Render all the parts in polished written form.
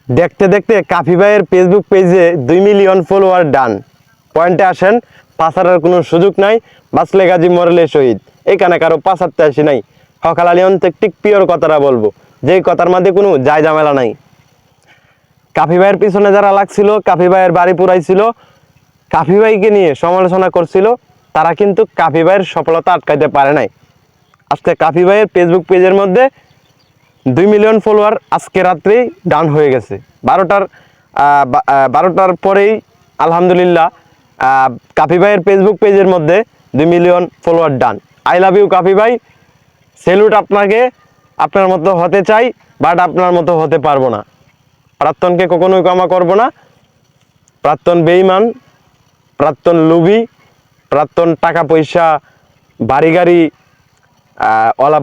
দেখতে দেখতে কাফি ভাইয়ের ফেসবুক পেজে 2 মিলিয়ন ফলোয়ার ডান। পয়েন্টে আসেন, পাসারের কোনো সুযোগ নাই, বাঁচলে গাজী মরলে শহীদ। এইখানে কারো পাসারতে আসি নাই, সকাল আলী অন্তেক পিওর কথাটা বলবো, যেই কথার মধ্যে কোনো যায় ঝামেলা নাই। কাফি ভাইয়ের পিছনে যারা লাগছিল, কাফি ভাইয়ের বাড়ি পুরাইছিল, কাফি ভাইকে নিয়ে সমালোচনা করছিল, তারা কিন্তু কাফি ভাইয়ের সফলতা আটকাইতে পারে নাই। আজকে কাফি ভাইয়ের ফেসবুক পেজের মধ্যে 2 মিলিয়ন ফলোয়ার আজকে রাত্রেই ডান হয়ে গেছে। 12টার পরেই আলহামদুলিল্লাহ কাফি ভাইয়ের ফেসবুক পেজের মধ্যে 2 million follower done. I love you Kafi ভাই, সেলুট আপনাকে। আপনার মতো হতে চাই, বাট আপনার মতো হতে পারবো না। প্রাক্তনকে কখনোই ক্ষমা করব না। প্রাক্তন বেঈমান, প্রাক্তন লোভী, প্রাক্তন টাকা পয়সা বাড়ি গাড়ি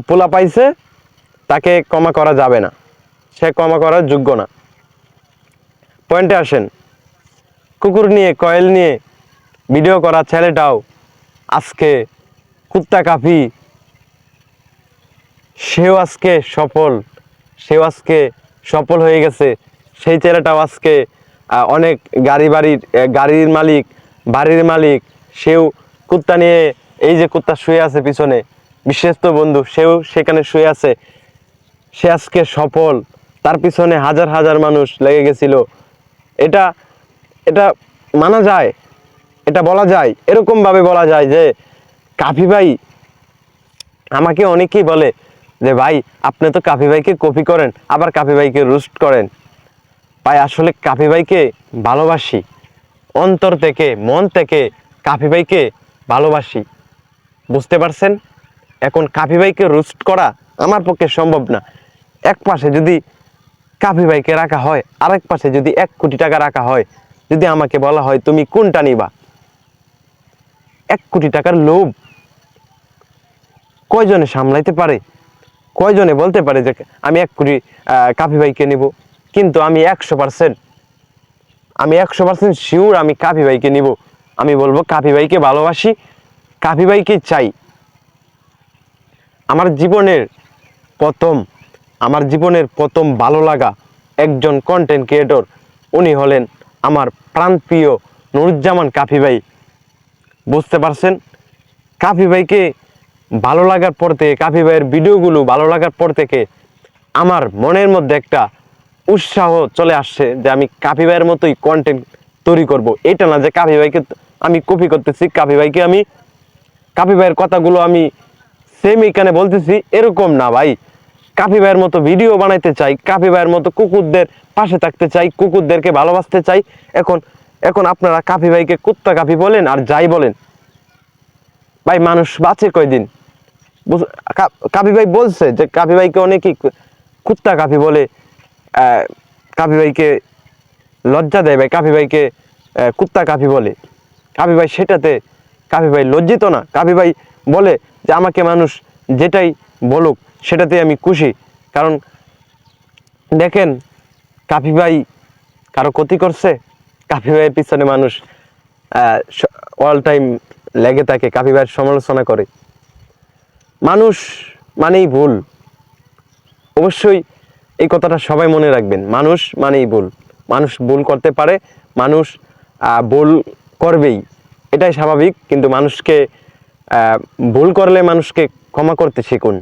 পোলা পাইছে, তাকে ক্ষমা করা যাবে না, সে ক্ষমা করার যোগ্য না। পয়েন্টে আসেন, কুকুর নিয়ে কয়েল নিয়ে ভিডিও করা ছেলেটাও আজকে কুত্তা কাফি, সেও আজকে সফল হয়ে গেছে। সেই ছেলেটাও আজকে অনেক গাড়ির মালিক, বাড়ির মালিক। সেও কুত্তা নিয়ে, এই যে কুত্তা শুয়ে আছে পিছনে, বিশ্বস্ত বন্ধু, সেও সেখানে শুয়ে আছে। সে আজকে সফল, তার পিছনে হাজার হাজার মানুষ লেগে গেছিল। এটা এটা মানা যায়, এটা বলা যায়, এরকমভাবে বলা যায় যে কাফি ভাই, আমাকে অনেকেই বলে যে ভাই আপনি তো কাফি ভাইকে কপি করেন, আবার কাফি ভাইকে রোস্ট করেন। ভাই আসলে কাফি ভাইকে ভালোবাসি, অন্তর থেকে, মন থেকে কাফি ভাইকে ভালোবাসি, বুঝতে পারছেন? এখন কাফি ভাইকে রোস্ট করা আমার পক্ষে সম্ভব না। এক পাশে যদি কাফি ভাইকে রাখা হয়, আরেক পাশে যদি 1 কোটি টাকা রাখা হয়, যদি আমাকে বলা হয় তুমি কোনটা নিবা, 1 কোটি টাকার লোভ কয়জনে সামলাইতে পারে? কয়জনে বলতে পারে যে আমি 1 কোটি কাফি ভাইকে নিব? কিন্তু আমি 100% শিওর আমি কাফি ভাইকে নিব। আমি বলবো কাফি ভাইকে ভালোবাসি, কাফি ভাইকে চাই। আমার জীবনের প্রথম ভালো লাগা একজন কন্টেন্ট ক্রিয়েটর, উনি হলেন আমার প্রাণপ্রিয় নুরুজ্জামান কাফি ভাই। বুঝতে পারছেন? কাফি ভাইকে ভালো লাগার পর থেকে, কাফি ভাইয়ের ভিডিওগুলো ভালো লাগার পর থেকে আমার মনের মধ্যে একটা উৎসাহ চলে আসছে যে আমি কাফি ভাইয়ের মতোই কন্টেন্ট তৈরি করব। এটা না যে কাফি ভাইকে আমি কপি করতেছি, কাফি ভাইয়ের কথাগুলো আমি সেম এখানে বলতেছি, এরকম না ভাই। কাফি ভাইয়ের মতো ভিডিও বানাইতে চাই, কাফি ভাইয়ের মতো কুকুরদের পাশে থাকতে চাই, কুকুরদেরকে ভালোবাসতে চাই। এখন আপনারা কাফি ভাইকে কুত্তা কাফি বলেন আর যাই বলেন, ভাই মানুষ বাঁচে কয়দিন? কাফি ভাই বলছে যে কাফি ভাইকে অনেকেই কুত্তা কাফি বলে, কাফি ভাইকে লজ্জা দেয় ভাই, কাফি ভাইকে কুত্তা কাফি বলে। কাফি ভাই সেটাতে কাফি ভাই লজ্জিত না। কাফি ভাই বলে যে আমাকে মানুষ যেটাই বলুক সেটাতে আমি খুশি। কারণ দেখেন, কাফি ভাই কারো ক্ষতি করছে? কাফি ভাইয়ের পিছনে মানুষ অল টাইম লেগে থাকে, কাফি ভাইয়ের সমালোচনা করে। মানুষ মানেই ভুল, অবশ্যই এই কথাটা সবাই মনে রাখবেন। মানুষ মানেই ভুল, মানুষ ভুল করতে পারে, মানুষ ভুল করবেই, এটাই স্বাভাবিক। কিন্তু মানুষকে ভুল করলে মানুষকে ক্ষমা করতে শিখুন।